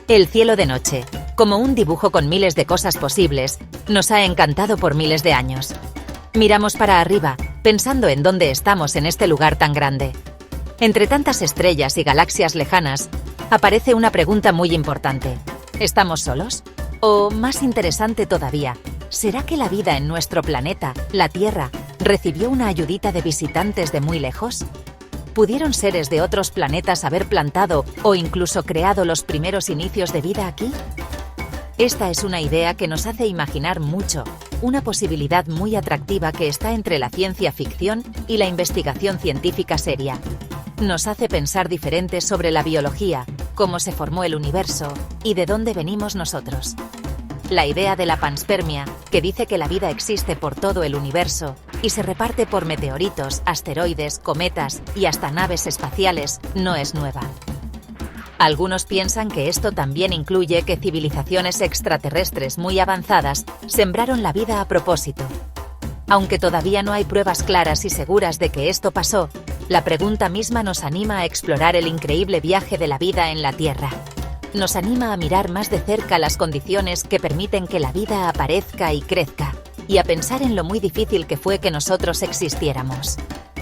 El cielo de noche, como un dibujo con miles de cosas posibles, nos ha encantado por miles de años. Miramos para arriba, pensando en dónde estamos en este lugar tan grande. Entre tantas estrellas y galaxias lejanas, aparece una pregunta muy importante. ¿Estamos solos? O, más interesante todavía, ¿será que la vida en nuestro planeta, la Tierra, recibió una ayudita de visitantes de muy lejos? ¿Pudieron seres de otros planetas haber plantado o incluso creado los primeros inicios de vida aquí? Esta es una idea que nos hace imaginar mucho, una posibilidad muy atractiva que está entre la ciencia ficción y la investigación científica seria. Nos hace pensar diferente sobre la biología, cómo se formó el universo y de dónde venimos nosotros. La idea de la panspermia, que dice que la vida existe por todo el universo y se reparte por meteoritos, asteroides, cometas y hasta naves espaciales, no es nueva. Algunos piensan que esto también incluye que civilizaciones extraterrestres muy avanzadas sembraron la vida a propósito. Aunque todavía no hay pruebas claras y seguras de que esto pasó, la pregunta misma nos anima a explorar el increíble viaje de la vida en la Tierra. Nos anima a mirar más de cerca las condiciones que permiten que la vida aparezca y crezca, y a pensar en lo muy difícil que fue que nosotros existiéramos.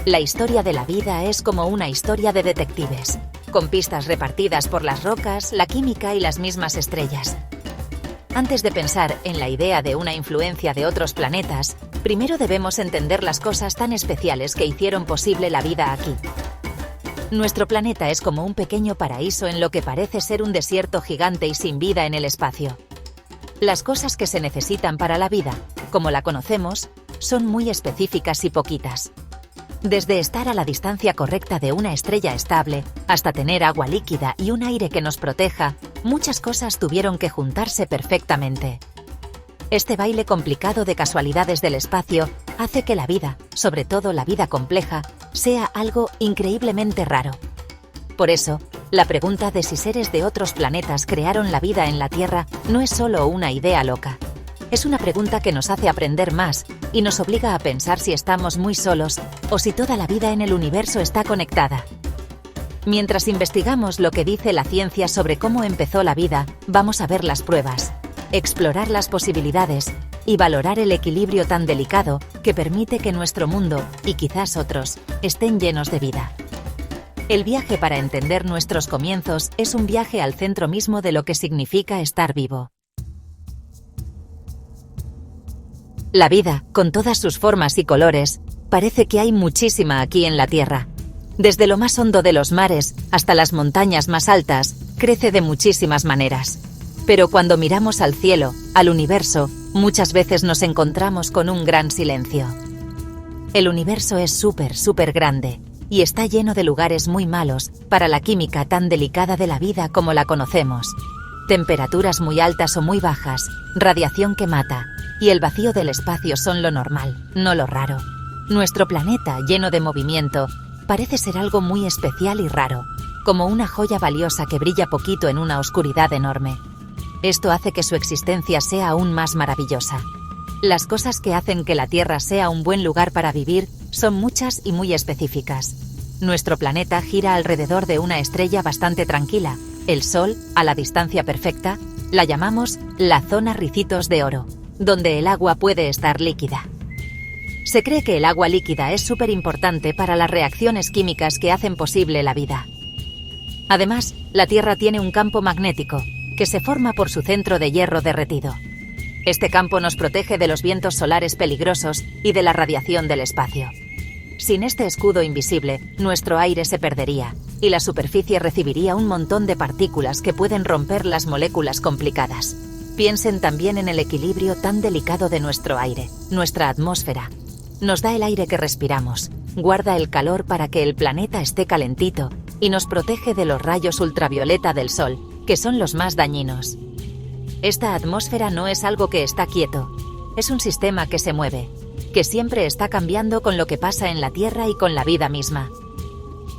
La historia de la vida es como una historia de detectives, con pistas repartidas por las rocas, la química y las mismas estrellas. Antes de pensar en la idea de una influencia de otros planetas, primero debemos entender las cosas tan especiales que hicieron posible la vida aquí. Nuestro planeta es como un pequeño paraíso en lo que parece ser un desierto gigante y sin vida en el espacio. Las cosas que se necesitan para la vida, como la conocemos, son muy específicas y poquitas. Desde estar a la distancia correcta de una estrella estable, hasta tener agua líquida y un aire que nos proteja, muchas cosas tuvieron que juntarse perfectamente. Este baile complicado de casualidades del espacio hace que la vida, sobre todo la vida compleja, sea algo increíblemente raro. Por eso, la pregunta de si seres de otros planetas crearon la vida en la Tierra no es solo una idea loca. Es una pregunta que nos hace aprender más y nos obliga a pensar si estamos muy solos o si toda la vida en el universo está conectada. Mientras investigamos lo que dice la ciencia sobre cómo empezó la vida, vamos a ver las pruebas, explorar las posibilidades y valorar el equilibrio tan delicado que permite que nuestro mundo, y quizás otros, estén llenos de vida. El viaje para entender nuestros comienzos es un viaje al centro mismo de lo que significa estar vivo. La vida, con todas sus formas y colores, parece que hay muchísima aquí en la Tierra. Desde lo más hondo de los mares hasta las montañas más altas, crece de muchísimas maneras. Pero cuando miramos al cielo, al universo, muchas veces nos encontramos con un gran silencio. El universo es súper grande, y está lleno de lugares muy malos para la química tan delicada de la vida como la conocemos. Temperaturas muy altas o muy bajas, radiación que mata, y el vacío del espacio son lo normal, no lo raro. Nuestro planeta, lleno de movimiento, parece ser algo muy especial y raro, como una joya valiosa que brilla poquito en una oscuridad enorme. Esto hace que su existencia sea aún más maravillosa. Las cosas que hacen que la Tierra sea un buen lugar para vivir son muchas y muy específicas. Nuestro planeta gira alrededor de una estrella bastante tranquila, el Sol, a la distancia perfecta, la llamamos la zona Ricitos de Oro, donde el agua puede estar líquida. Se cree que el agua líquida es súper importante para las reacciones químicas que hacen posible la vida. Además, la Tierra tiene un campo magnético, que se forma por su centro de hierro derretido. Este campo nos protege de los vientos solares peligrosos y de la radiación del espacio. Sin este escudo invisible, nuestro aire se perdería, y la superficie recibiría un montón de partículas que pueden romper las moléculas complicadas. Piensen también en el equilibrio tan delicado de nuestro aire, nuestra atmósfera. Nos da el aire que respiramos, guarda el calor para que el planeta esté calentito y nos protege de los rayos ultravioleta del Sol, que son los más dañinos. Esta atmósfera no es algo que está quieto, es un sistema que se mueve, que siempre está cambiando con lo que pasa en la Tierra y con la vida misma.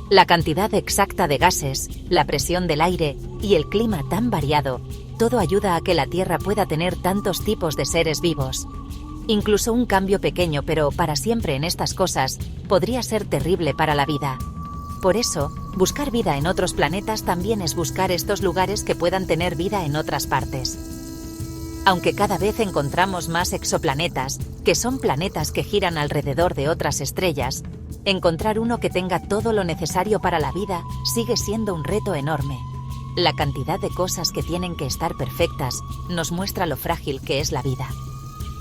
La cantidad exacta de gases, la presión del aire y el clima tan variado, todo ayuda a que la Tierra pueda tener tantos tipos de seres vivos. Incluso un cambio pequeño pero para siempre en estas cosas podría ser terrible para la vida. Por eso, Buscar vida en otros planetas también es buscar estos lugares que puedan tener vida en otras partes. Aunque cada vez encontramos más exoplanetas, que son planetas que giran alrededor de otras estrellas, encontrar uno que tenga todo lo necesario para la vida sigue siendo un reto enorme. La cantidad de cosas que tienen que estar perfectas nos muestra lo frágil que es la vida.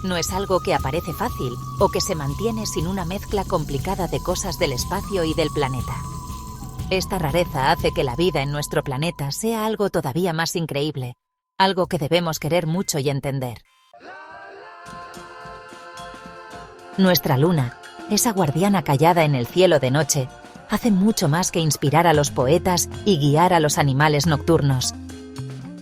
No es algo que aparece fácil o que se mantiene sin una mezcla complicada de cosas del espacio y del planeta. Esta rareza hace que la vida en nuestro planeta sea algo todavía más increíble, algo que debemos querer mucho y entender. Nuestra luna, esa guardiana callada en el cielo de noche, hace mucho más que inspirar a los poetas y guiar a los animales nocturnos.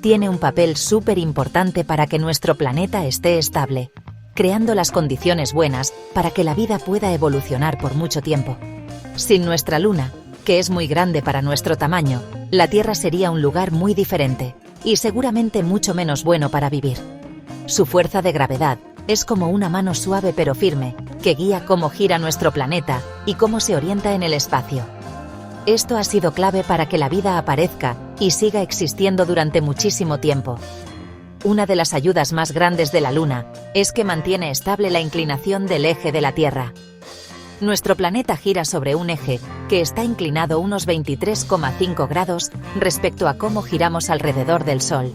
Tiene un papel súper importante para que nuestro planeta esté estable, creando las condiciones buenas para que la vida pueda evolucionar por mucho tiempo. Sin nuestra luna, que es muy grande para nuestro tamaño, la Tierra sería un lugar muy diferente y seguramente mucho menos bueno para vivir. Su fuerza de gravedad es como una mano suave pero firme, que guía cómo gira nuestro planeta y cómo se orienta en el espacio. Esto ha sido clave para que la vida aparezca y siga existiendo durante muchísimo tiempo. Una de las ayudas más grandes de la Luna es que mantiene estable la inclinación del eje de la Tierra. Nuestro planeta gira sobre un eje que está inclinado unos 23,5 grados respecto a cómo giramos alrededor del Sol.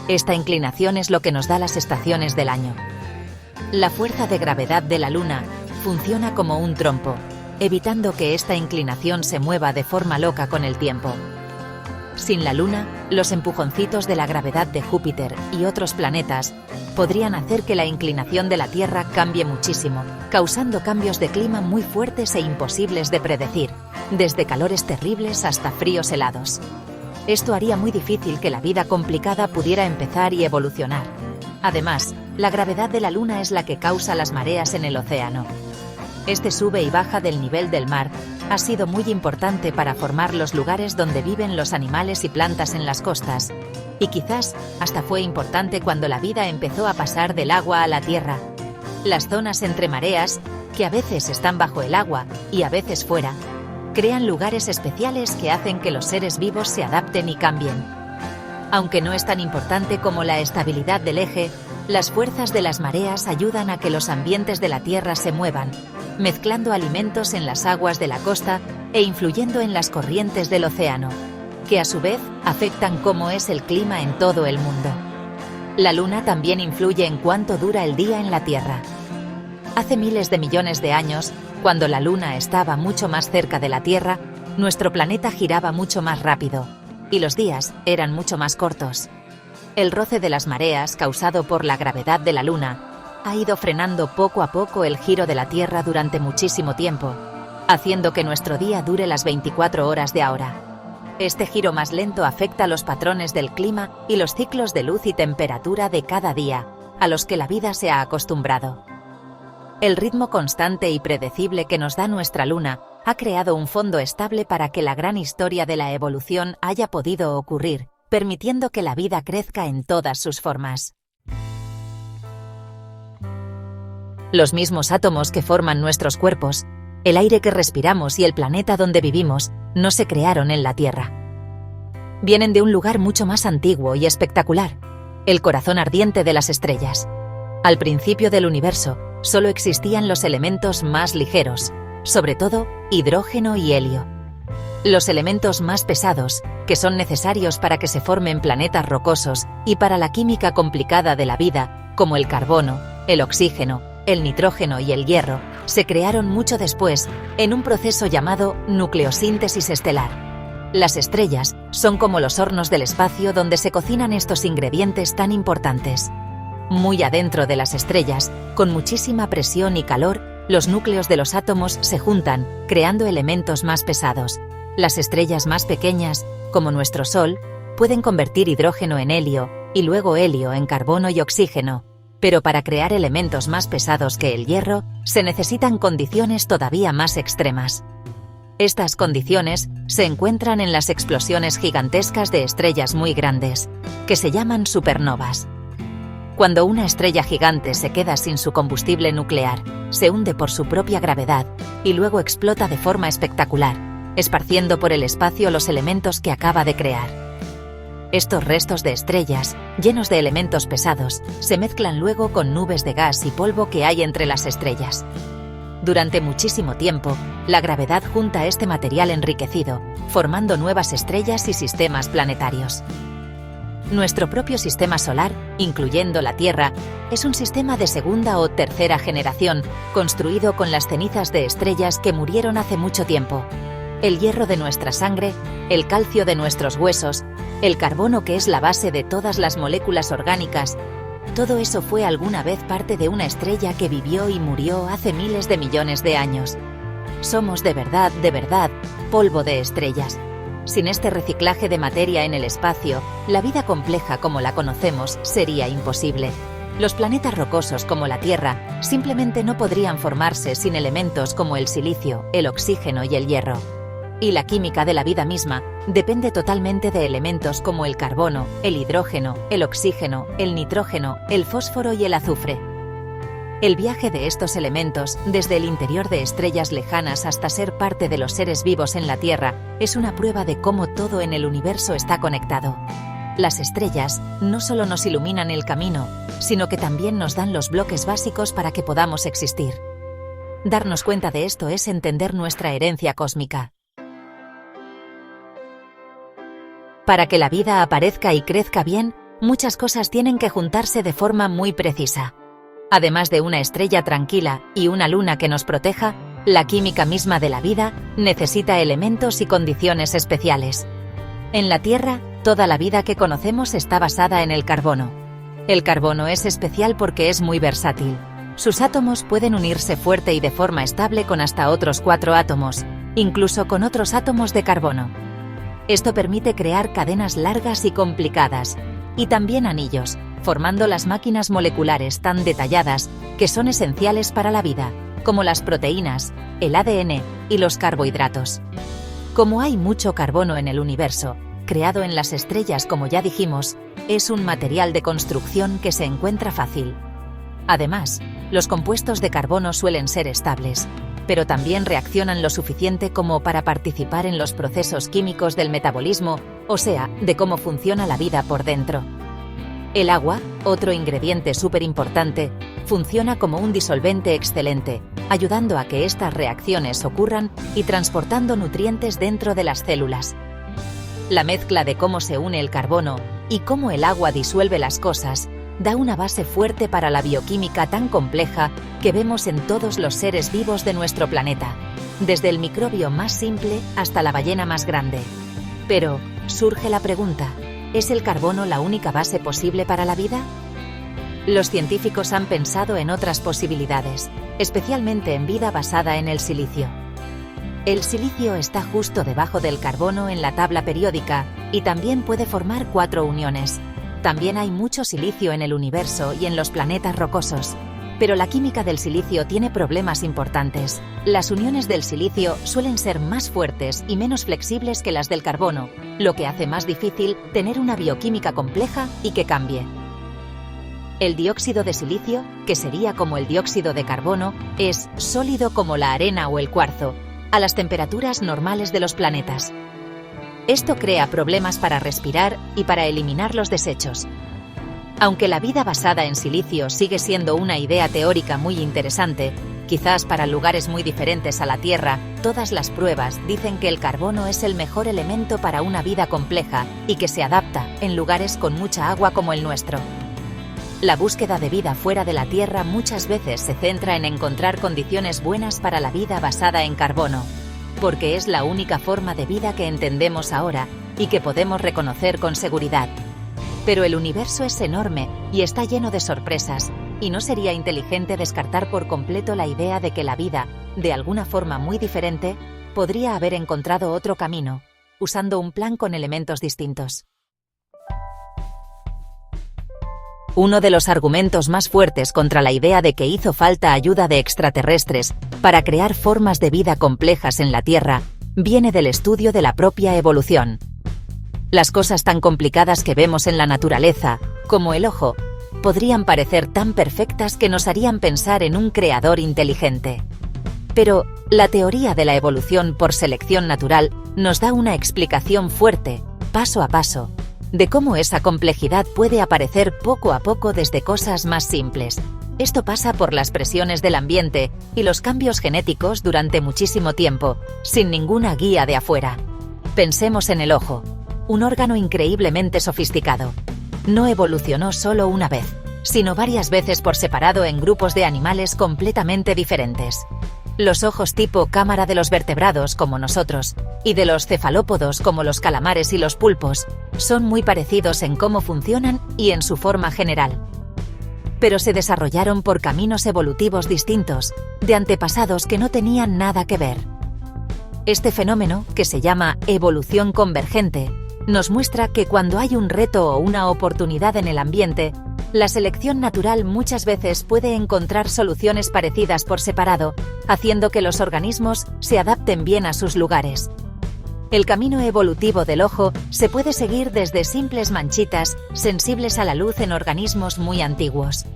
Esta inclinación es lo que nos da las estaciones del año. La fuerza de gravedad de la Luna funciona como un trompo, evitando que esta inclinación se mueva de forma loca con el tiempo. Sin la Luna, los empujoncitos de la gravedad de Júpiter y otros planetas podrían hacer que la inclinación de la Tierra cambie muchísimo, causando cambios de clima muy fuertes e imposibles de predecir, desde calores terribles hasta fríos helados. Esto haría muy difícil que la vida complicada pudiera empezar y evolucionar. Además, la gravedad de la Luna es la que causa las mareas en el océano. Este sube y baja del nivel del mar ha sido muy importante para formar los lugares donde viven los animales y plantas en las costas, y quizás hasta fue importante cuando la vida empezó a pasar del agua a la tierra. Las zonas entre mareas, que a veces están bajo el agua y a veces fuera, crean lugares especiales que hacen que los seres vivos se adapten y cambien. Aunque no es tan importante como la estabilidad del eje, las fuerzas de las mareas ayudan a que los ambientes de la Tierra se muevan, mezclando alimentos en las aguas de la costa e influyendo en las corrientes del océano, que a su vez afectan cómo es el clima en todo el mundo. La Luna también influye en cuánto dura el día en la Tierra. Hace miles de millones de años, cuando la Luna estaba mucho más cerca de la Tierra, nuestro planeta giraba mucho más rápido, y los días eran mucho más cortos. El roce de las mareas causado por la gravedad de la Luna ha ido frenando poco a poco el giro de la Tierra durante muchísimo tiempo, haciendo que nuestro día dure las 24 horas de ahora. Este giro más lento afecta los patrones del clima y los ciclos de luz y temperatura de cada día, a los que la vida se ha acostumbrado. El ritmo constante y predecible que nos da nuestra Luna ha creado un fondo estable para que la gran historia de la evolución haya podido ocurrir, permitiendo que la vida crezca en todas sus formas. Los mismos átomos que forman nuestros cuerpos, el aire que respiramos y el planeta donde vivimos, no se crearon en la Tierra. Vienen de un lugar mucho más antiguo y espectacular, el corazón ardiente de las estrellas. Al principio del universo, solo existían los elementos más ligeros, sobre todo hidrógeno y helio. Los elementos más pesados, que son necesarios para que se formen planetas rocosos y para la química complicada de la vida, como el carbono, el oxígeno, el nitrógeno y el hierro, se crearon mucho después, en un proceso llamado nucleosíntesis estelar. Las estrellas son como los hornos del espacio donde se cocinan estos ingredientes tan importantes. Muy adentro de las estrellas, con muchísima presión y calor, los núcleos de los átomos se juntan, creando elementos más pesados. Las estrellas más pequeñas, como nuestro Sol, pueden convertir hidrógeno en helio, y luego helio en carbono y oxígeno. Pero para crear elementos más pesados que el hierro, se necesitan condiciones todavía más extremas. Estas condiciones se encuentran en las explosiones gigantescas de estrellas muy grandes, que se llaman supernovas. Cuando una estrella gigante se queda sin su combustible nuclear, se hunde por su propia gravedad y luego explota de forma espectacular, esparciendo por el espacio los elementos que acaba de crear. Estos restos de estrellas, llenos de elementos pesados, se mezclan luego con nubes de gas y polvo que hay entre las estrellas. Durante muchísimo tiempo, la gravedad junta este material enriquecido, formando nuevas estrellas y sistemas planetarios. Nuestro propio sistema solar, incluyendo la Tierra, es un sistema de segunda o tercera generación, construido con las cenizas de estrellas que murieron hace mucho tiempo. El hierro de nuestra sangre, el calcio de nuestros huesos, el carbono que es la base de todas las moléculas orgánicas, todo eso fue alguna vez parte de una estrella que vivió y murió hace miles de millones de años. Somos de verdad, polvo de estrellas. Sin este reciclaje de materia en el espacio, la vida compleja como la conocemos sería imposible. Los planetas rocosos como la Tierra simplemente no podrían formarse sin elementos como el silicio, el oxígeno y el hierro. Y la química de la vida misma depende totalmente de elementos como el carbono, el hidrógeno, el oxígeno, el nitrógeno, el fósforo y el azufre. El viaje de estos elementos, desde el interior de estrellas lejanas hasta ser parte de los seres vivos en la Tierra, es una prueba de cómo todo en el universo está conectado. Las estrellas no solo nos iluminan el camino, sino que también nos dan los bloques básicos para que podamos existir. Darnos cuenta de esto es entender nuestra herencia cósmica. Para que la vida aparezca y crezca bien, muchas cosas tienen que juntarse de forma muy precisa. Además de una estrella tranquila y una luna que nos proteja, la química misma de la vida necesita elementos y condiciones especiales. En la Tierra, toda la vida que conocemos está basada en el carbono. El carbono es especial porque es muy versátil. Sus átomos pueden unirse fuerte y de forma estable con hasta otros 4 átomos, incluso con otros átomos de carbono. Esto permite crear cadenas largas y complicadas, y también anillos, formando las máquinas moleculares tan detalladas que son esenciales para la vida, como las proteínas, el ADN y los carbohidratos. Como hay mucho carbono en el universo, creado en las estrellas como ya dijimos, es un material de construcción que se encuentra fácil. Además, los compuestos de carbono suelen ser estables, pero también reaccionan lo suficiente como para participar en los procesos químicos del metabolismo, o sea, de cómo funciona la vida por dentro. El agua, otro ingrediente súper importante, funciona como un disolvente excelente, ayudando a que estas reacciones ocurran y transportando nutrientes dentro de las células. La mezcla de cómo se une el carbono y cómo el agua disuelve las cosas da una base fuerte para la bioquímica tan compleja que vemos en todos los seres vivos de nuestro planeta, desde el microbio más simple hasta la ballena más grande. Pero, surge la pregunta, ¿es el carbono la única base posible para la vida? Los científicos han pensado en otras posibilidades, especialmente en vida basada en el silicio. El silicio está justo debajo del carbono en la tabla periódica y también puede formar 4 uniones. También hay mucho silicio en el universo y en los planetas rocosos. Pero la química del silicio tiene problemas importantes. Las uniones del silicio suelen ser más fuertes y menos flexibles que las del carbono, lo que hace más difícil tener una bioquímica compleja y que cambie. El dióxido de silicio, que sería como el dióxido de carbono, es sólido como la arena o el cuarzo, a las temperaturas normales de los planetas. Esto crea problemas para respirar y para eliminar los desechos. Aunque la vida basada en silicio sigue siendo una idea teórica muy interesante, quizás para lugares muy diferentes a la Tierra, todas las pruebas dicen que el carbono es el mejor elemento para una vida compleja y que se adapta en lugares con mucha agua como el nuestro. La búsqueda de vida fuera de la Tierra muchas veces se centra en encontrar condiciones buenas para la vida basada en carbono, porque es la única forma de vida que entendemos ahora y que podemos reconocer con seguridad. Pero el universo es enorme y está lleno de sorpresas, y no sería inteligente descartar por completo la idea de que la vida, de alguna forma muy diferente, podría haber encontrado otro camino, usando un plan con elementos distintos. Uno de los argumentos más fuertes contra la idea de que hizo falta ayuda de extraterrestres para crear formas de vida complejas en la Tierra viene del estudio de la propia evolución. Las cosas tan complicadas que vemos en la naturaleza, como el ojo, podrían parecer tan perfectas que nos harían pensar en un creador inteligente. Pero La teoría de la evolución por selección natural nos da una explicación fuerte, paso a paso, de cómo esa complejidad puede aparecer poco a poco desde cosas más simples. Esto pasa por las presiones del ambiente y los cambios genéticos durante muchísimo tiempo, sin ninguna guía de afuera. Pensemos en el ojo, un órgano increíblemente sofisticado. No evolucionó solo una vez, sino varias veces por separado en grupos de animales completamente diferentes. Los ojos tipo cámara de los vertebrados como nosotros, y de los cefalópodos como los calamares y los pulpos, son muy parecidos en cómo funcionan y en su forma general. Pero se desarrollaron por caminos evolutivos distintos, de antepasados que no tenían nada que ver. Este fenómeno, que se llama evolución convergente, nos muestra que cuando hay un reto o una oportunidad en el ambiente, la selección natural muchas veces puede encontrar soluciones parecidas por separado, haciendo que los organismos se adapten bien a sus lugares. El camino evolutivo del ojo se puede seguir desde simples manchitas sensibles a la luz en organismos muy antiguos.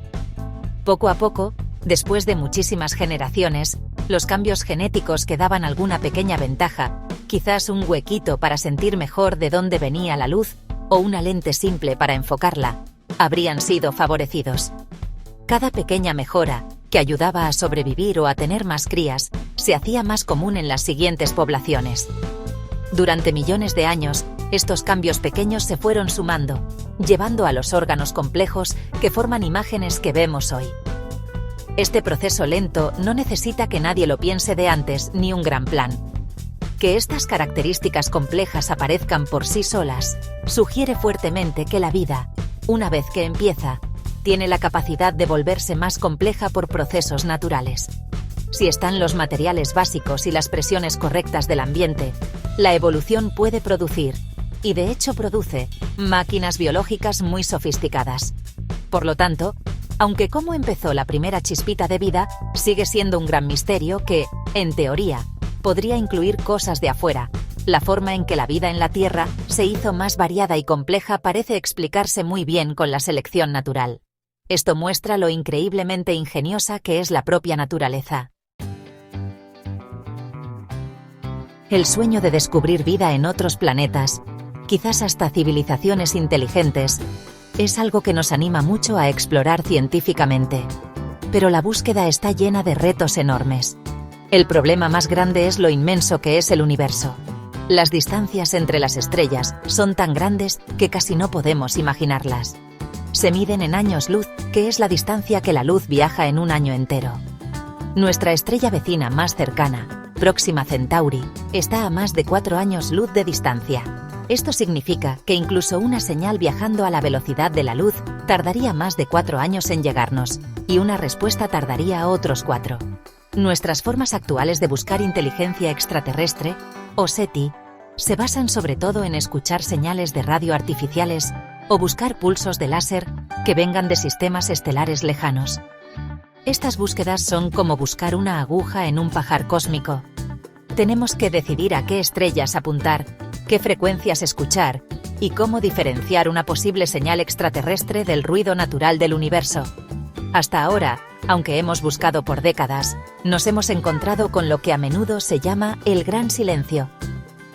Poco a poco, después de muchísimas generaciones, los cambios genéticos que daban alguna pequeña ventaja, quizás un huequito para sentir mejor de dónde venía la luz o una lente simple para enfocarla, habrían sido favorecidos. Cada pequeña mejora, que ayudaba a sobrevivir o a tener más crías, se hacía más común en las siguientes poblaciones. Durante millones de años, estos cambios pequeños se fueron sumando, llevando a los órganos complejos que forman imágenes que vemos hoy. Este proceso lento no necesita que nadie lo piense de antes ni un gran plan. Que estas características complejas aparezcan por sí solas, sugiere fuertemente que la vida, una vez que empieza, tiene la capacidad de volverse más compleja por procesos naturales. Si están los materiales básicos y las presiones correctas del ambiente, la evolución puede producir, y de hecho produce, máquinas biológicas muy sofisticadas. Por lo tanto, aunque cómo empezó la primera chispita de vida sigue siendo un gran misterio que, en teoría, podría incluir cosas de afuera, la forma en que la vida en la Tierra se hizo más variada y compleja parece explicarse muy bien con la selección natural. Esto muestra lo increíblemente ingeniosa que es la propia naturaleza. El sueño de descubrir vida en otros planetas, quizás hasta civilizaciones inteligentes, es algo que nos anima mucho a explorar científicamente. Pero la búsqueda está llena de retos enormes. El problema más grande es lo inmenso que es el universo. Las distancias entre las estrellas son tan grandes que casi no podemos imaginarlas. Se miden en años luz, que es la distancia que la luz viaja en un año entero. Nuestra estrella vecina más cercana, Próxima Centauri, está a más de 4 años luz de distancia. Esto significa que incluso una señal viajando a la velocidad de la luz tardaría más de 4 años en llegarnos, y una respuesta tardaría otros 4. Nuestras formas actuales de buscar inteligencia extraterrestre, o SETI, se basan sobre todo en escuchar señales de radio artificiales o buscar pulsos de láser que vengan de sistemas estelares lejanos. Estas búsquedas son como buscar una aguja en un pajar cósmico. Tenemos que decidir a qué estrellas apuntar, qué frecuencias escuchar y cómo diferenciar una posible señal extraterrestre del ruido natural del universo. Hasta ahora, aunque hemos buscado por décadas, nos hemos encontrado con lo que a menudo se llama el gran silencio.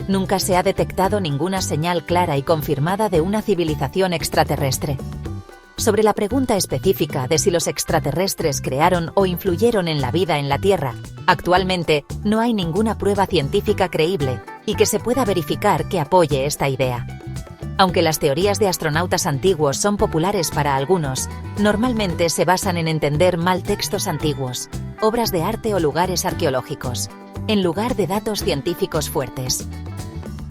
Nunca se ha detectado ninguna señal clara y confirmada de una civilización extraterrestre. Sobre la pregunta específica de si los extraterrestres crearon o influyeron en la vida en la Tierra, actualmente no hay ninguna prueba científica creíble y que se pueda verificar que apoye esta idea. Aunque las teorías de astronautas antiguos son populares para algunos, normalmente se basan en entender mal textos antiguos, obras de arte o lugares arqueológicos, en lugar de datos científicos fuertes.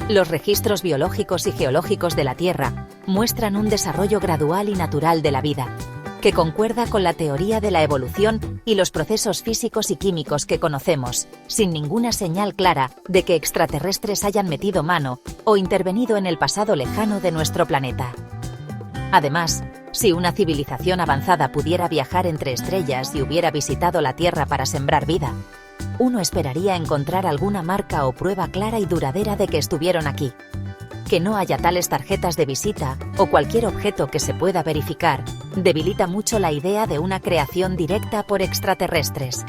Los registros biológicos y geológicos de la Tierra muestran un desarrollo gradual y natural de la vida, que concuerda con la teoría de la evolución y los procesos físicos y químicos que conocemos, sin ninguna señal clara de que extraterrestres hayan metido mano o intervenido en el pasado lejano de nuestro planeta. Además, si una civilización avanzada pudiera viajar entre estrellas y hubiera visitado la Tierra para sembrar vida, uno esperaría encontrar alguna marca o prueba clara y duradera de que estuvieron aquí. Que no haya tales tarjetas de visita o cualquier objeto que se pueda verificar debilita mucho la idea de una creación directa por extraterrestres.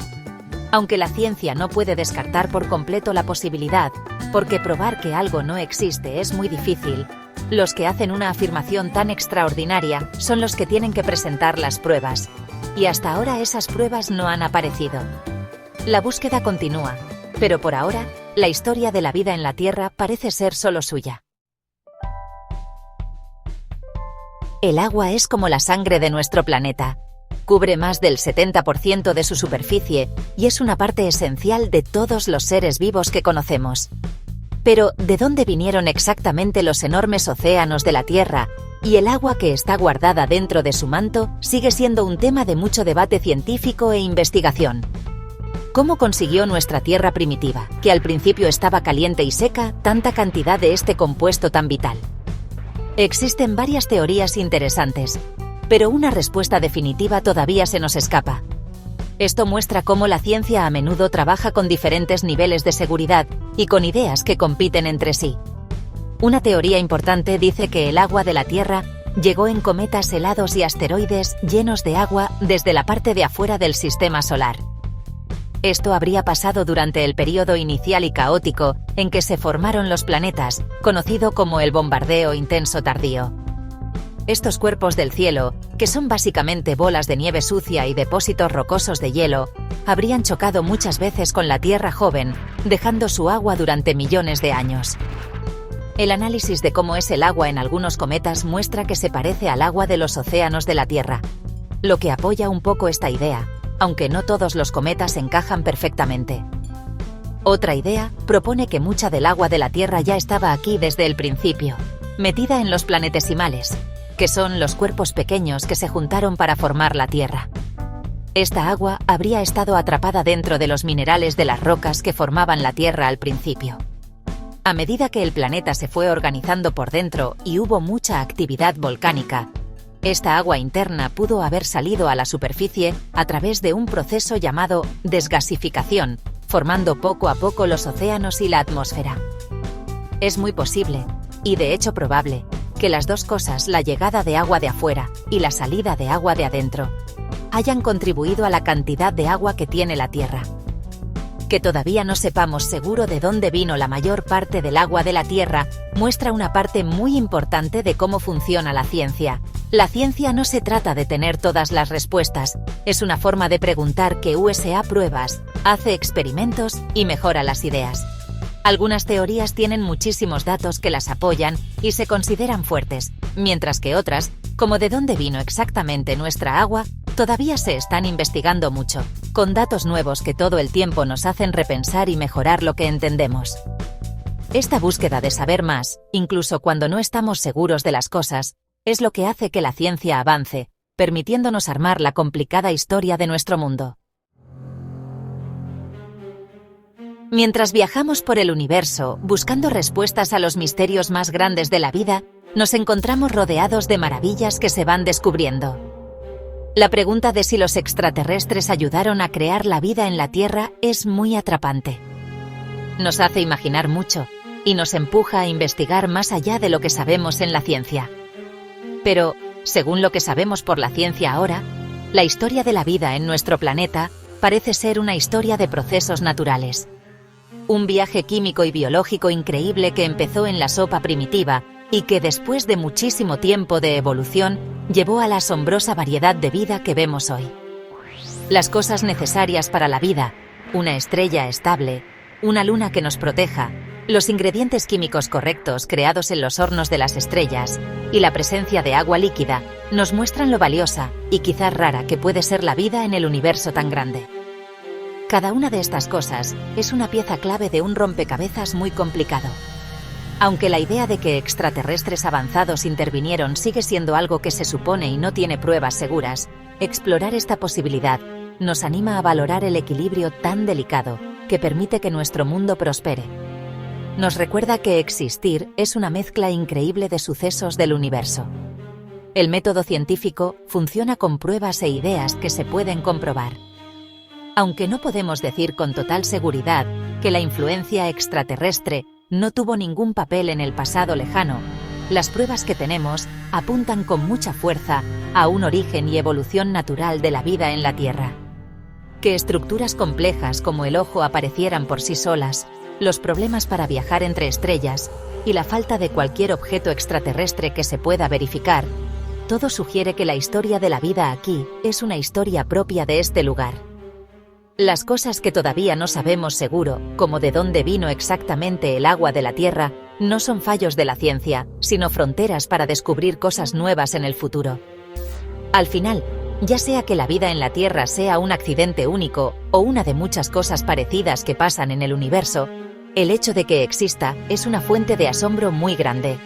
Aunque la ciencia no puede descartar por completo la posibilidad, porque probar que algo no existe es muy difícil, los que hacen una afirmación tan extraordinaria son los que tienen que presentar las pruebas. Y hasta ahora esas pruebas no han aparecido. La búsqueda continúa, pero por ahora, la historia de la vida en la Tierra parece ser solo suya. El agua es como la sangre de nuestro planeta. Cubre más del 70% de su superficie y es una parte esencial de todos los seres vivos que conocemos. Pero, ¿de dónde vinieron exactamente los enormes océanos de la Tierra? Y el agua que está guardada dentro de su manto sigue siendo un tema de mucho debate científico e investigación. ¿Cómo consiguió nuestra Tierra primitiva, que al principio estaba caliente y seca, tanta cantidad de este compuesto tan vital? Existen varias teorías interesantes, pero una respuesta definitiva todavía se nos escapa. Esto muestra cómo la ciencia a menudo trabaja con diferentes niveles de seguridad y con ideas que compiten entre sí. Una teoría importante dice que el agua de la Tierra llegó en cometas helados y asteroides llenos de agua desde la parte de afuera del sistema solar. Esto habría pasado durante el período inicial y caótico en que se formaron los planetas, conocido como el bombardeo intenso tardío. Estos cuerpos del cielo, que son básicamente bolas de nieve sucia y depósitos rocosos de hielo, habrían chocado muchas veces con la Tierra joven, dejando su agua durante millones de años. El análisis de cómo es el agua en algunos cometas muestra que se parece al agua de los océanos de la Tierra, lo que apoya un poco esta idea, aunque no todos los cometas encajan perfectamente. Otra idea propone que mucha del agua de la Tierra ya estaba aquí desde el principio, metida en los planetesimales, que son los cuerpos pequeños que se juntaron para formar la Tierra. Esta agua habría estado atrapada dentro de los minerales de las rocas que formaban la Tierra al principio. A medida que el planeta se fue organizando por dentro y hubo mucha actividad volcánica, esta agua interna pudo haber salido a la superficie a través de un proceso llamado desgasificación, formando poco a poco los océanos y la atmósfera. Es muy posible, y de hecho probable, que las dos cosas, la llegada de agua de afuera y la salida de agua de adentro, hayan contribuido a la cantidad de agua que tiene la Tierra. Que todavía no sepamos seguro de dónde vino la mayor parte del agua de la Tierra muestra una parte muy importante de cómo funciona la ciencia. La ciencia no se trata de tener todas las respuestas, es una forma de preguntar que USA pruebas, hace experimentos y mejora las ideas. Algunas teorías tienen muchísimos datos que las apoyan y se consideran fuertes, mientras que otras, como de dónde vino exactamente nuestra agua, todavía se están investigando mucho, con datos nuevos que todo el tiempo nos hacen repensar y mejorar lo que entendemos. Esta búsqueda de saber más, incluso cuando no estamos seguros de las cosas, es lo que hace que la ciencia avance, permitiéndonos armar la complicada historia de nuestro mundo. Mientras viajamos por el universo, buscando respuestas a los misterios más grandes de la vida, nos encontramos rodeados de maravillas que se van descubriendo. La pregunta de si los extraterrestres ayudaron a crear la vida en la Tierra es muy atrapante. Nos hace imaginar mucho y nos empuja a investigar más allá de lo que sabemos en la ciencia. Pero, según lo que sabemos por la ciencia ahora, la historia de la vida en nuestro planeta parece ser una historia de procesos naturales. Un viaje químico y biológico increíble que empezó en la sopa primitiva y que después de muchísimo tiempo de evolución llevó a la asombrosa variedad de vida que vemos hoy. Las cosas necesarias para la vida, una estrella estable, una luna que nos proteja, los ingredientes químicos correctos creados en los hornos de las estrellas y la presencia de agua líquida nos muestran lo valiosa y quizás rara que puede ser la vida en el universo tan grande. Cada una de estas cosas es una pieza clave de un rompecabezas muy complicado. Aunque la idea de que extraterrestres avanzados intervinieron sigue siendo algo que se supone y no tiene pruebas seguras, explorar esta posibilidad nos anima a valorar el equilibrio tan delicado que permite que nuestro mundo prospere. Nos recuerda que existir es una mezcla increíble de sucesos del universo. El método científico funciona con pruebas e ideas que se pueden comprobar. Aunque no podemos decir con total seguridad que la influencia extraterrestre no tuvo ningún papel en el pasado lejano, las pruebas que tenemos apuntan con mucha fuerza a un origen y evolución natural de la vida en la Tierra. Que estructuras complejas como el ojo aparecieran por sí solas, los problemas para viajar entre estrellas y la falta de cualquier objeto extraterrestre que se pueda verificar, todo sugiere que la historia de la vida aquí es una historia propia de este lugar. Las cosas que todavía no sabemos seguro, como de dónde vino exactamente el agua de la Tierra, no son fallos de la ciencia, sino fronteras para descubrir cosas nuevas en el futuro. Al final, ya sea que la vida en la Tierra sea un accidente único o una de muchas cosas parecidas que pasan en el universo, el hecho de que exista es una fuente de asombro muy grande.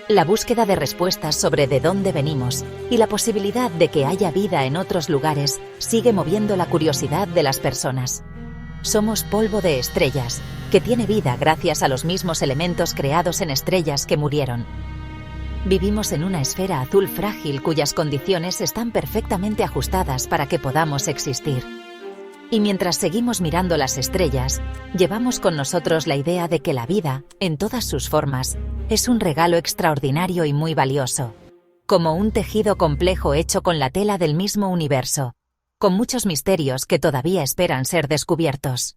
La búsqueda de respuestas sobre de dónde venimos y la posibilidad de que haya vida en otros lugares sigue moviendo la curiosidad de las personas. Somos polvo de estrellas, que tiene vida gracias a los mismos elementos creados en estrellas que murieron. Vivimos en una esfera azul frágil cuyas condiciones están perfectamente ajustadas para que podamos existir. Y mientras seguimos mirando las estrellas, llevamos con nosotros la idea de que la vida, en todas sus formas, es un regalo extraordinario y muy valioso. Como un tejido complejo hecho con la tela del mismo universo, con muchos misterios que todavía esperan ser descubiertos.